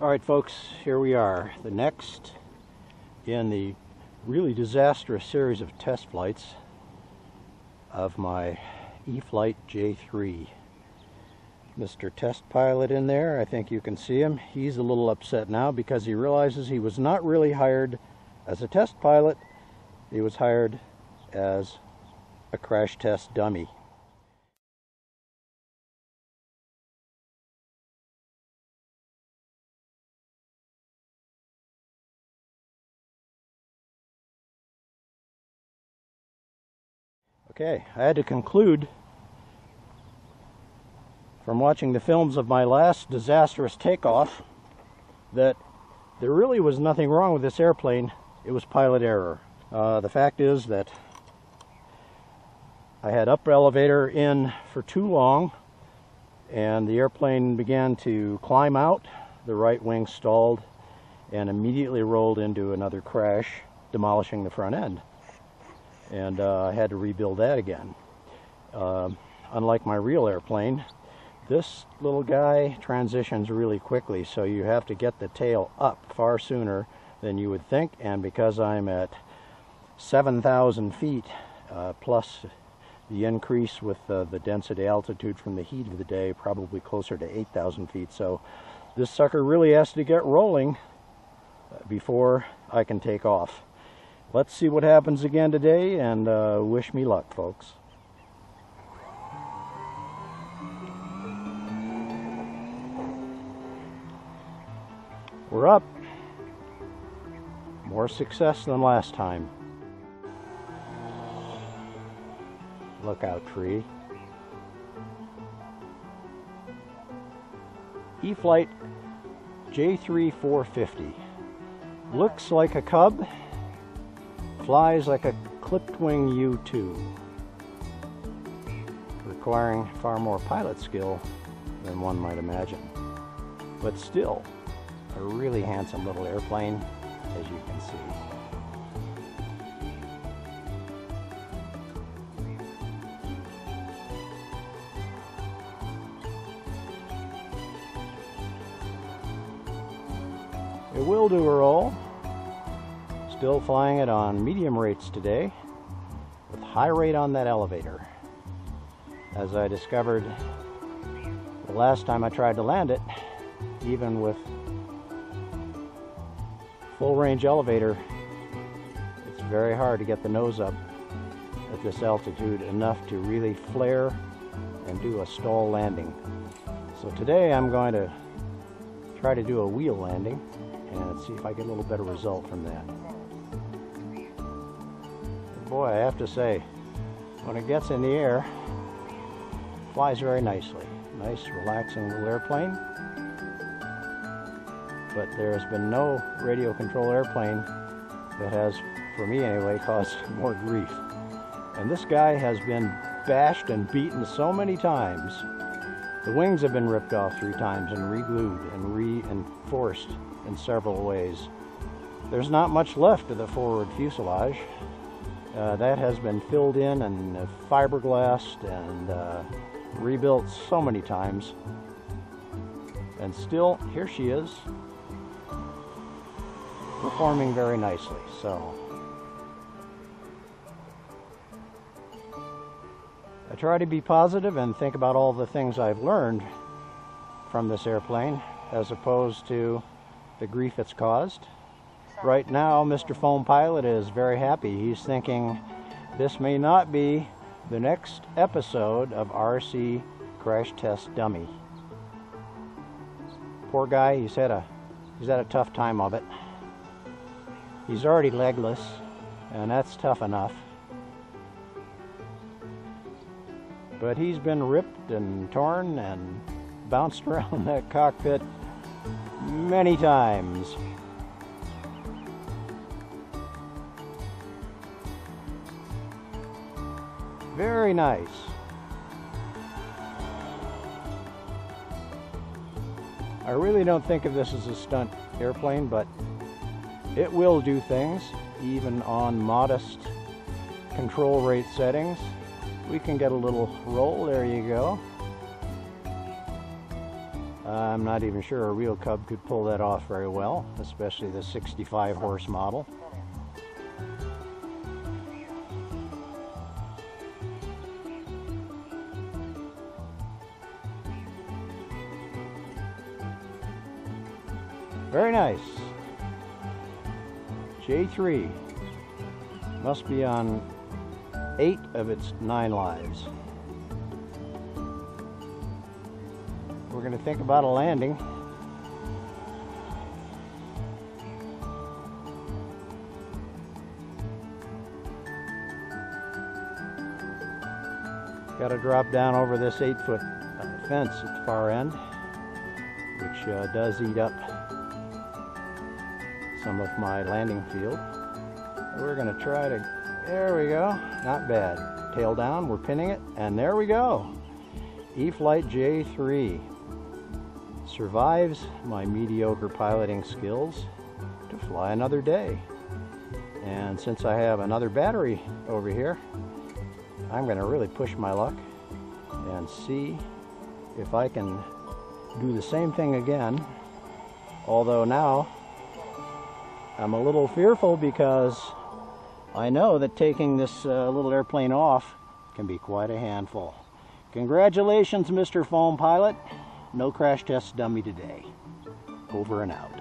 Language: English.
Alright folks, here we are, the next in the really disastrous series of test flights of my E-flite J3. Mr. Test Pilot in there, I think you can see him. He's a little upset now because he realizes he was not really hired as a test pilot, he was hired as a crash test dummy. Okay, I had to conclude from watching the films of my last disastrous takeoff that there really was nothing wrong with this airplane. It was pilot error. The fact is that I had upper elevator in for too long and the airplane began to climb out. The right wing stalled and immediately rolled into another crash, demolishing the front end. And I had to rebuild that again. Unlike my real airplane, this little guy transitions really quickly, so you have to get the tail up far sooner than you would think, and because I'm at 7,000 feet plus the increase with the density altitude from the heat of the day, probably closer to 8,000 feet, so this sucker really has to get rolling before I can take off. Let's see what happens again today, and wish me luck, folks. We're up. More success than last time. Lookout tree. E-flite J3 450. Looks like a Cub. Flies like a clipped wing U2, requiring far more pilot skill than one might imagine. But still, a really handsome little airplane, as you can see. It will do a roll. Still flying it on medium rates today, with high rate on that elevator. As I discovered the last time I tried to land it, even with full range elevator, it's very hard to get the nose up at this altitude enough to really flare and do a stall landing. So today I'm going to try to do a wheel landing and see if I get a little better result from that. Boy, I have to say, when it gets in the air, it flies very nicely. Nice, relaxing little airplane. But there has been no radio control airplane that has, for me anyway, caused more grief. And this guy has been bashed and beaten so many times. The wings have been ripped off 3 times and re-glued and reinforced in several ways. There's not much left of the forward fuselage. That has been filled in and fiberglassed and rebuilt so many times. And still, here she is, performing very nicely. So I try to be positive and think about all the things I've learned from this airplane as opposed to the grief it's caused. Right now, Mr. Foam Pilot is very happy. He's thinking this may not be the next episode of RC Crash Test Dummy. Poor guy, he's had a tough time of it. He's already legless, and that's tough enough. But he's been ripped and torn and bounced around that cockpit many times. Very nice. I really don't think of this as a stunt airplane, but It will do things, even on modest control rate settings. We can get a little roll, there you go. I'm not even sure a real Cub could pull that off very well, especially the 65 horse model. Very nice. J3 must be on 8 of its 9 lives. We're going to think about a landing. Got to drop down over this 8-foot fence at the far end, which does eat up some of my landing field. We're going to try to, there we go, not bad. Tail down, we're pinning it, and there we go. E-flite J3 survives my mediocre piloting skills to fly another day. And since I have another battery over here, I'm going to really push my luck and see if I can do the same thing again. Although now I'm a little fearful because I know that taking this little airplane off can be quite a handful. Congratulations, Mr. Foam Pilot. No crash test dummy today. Over and out.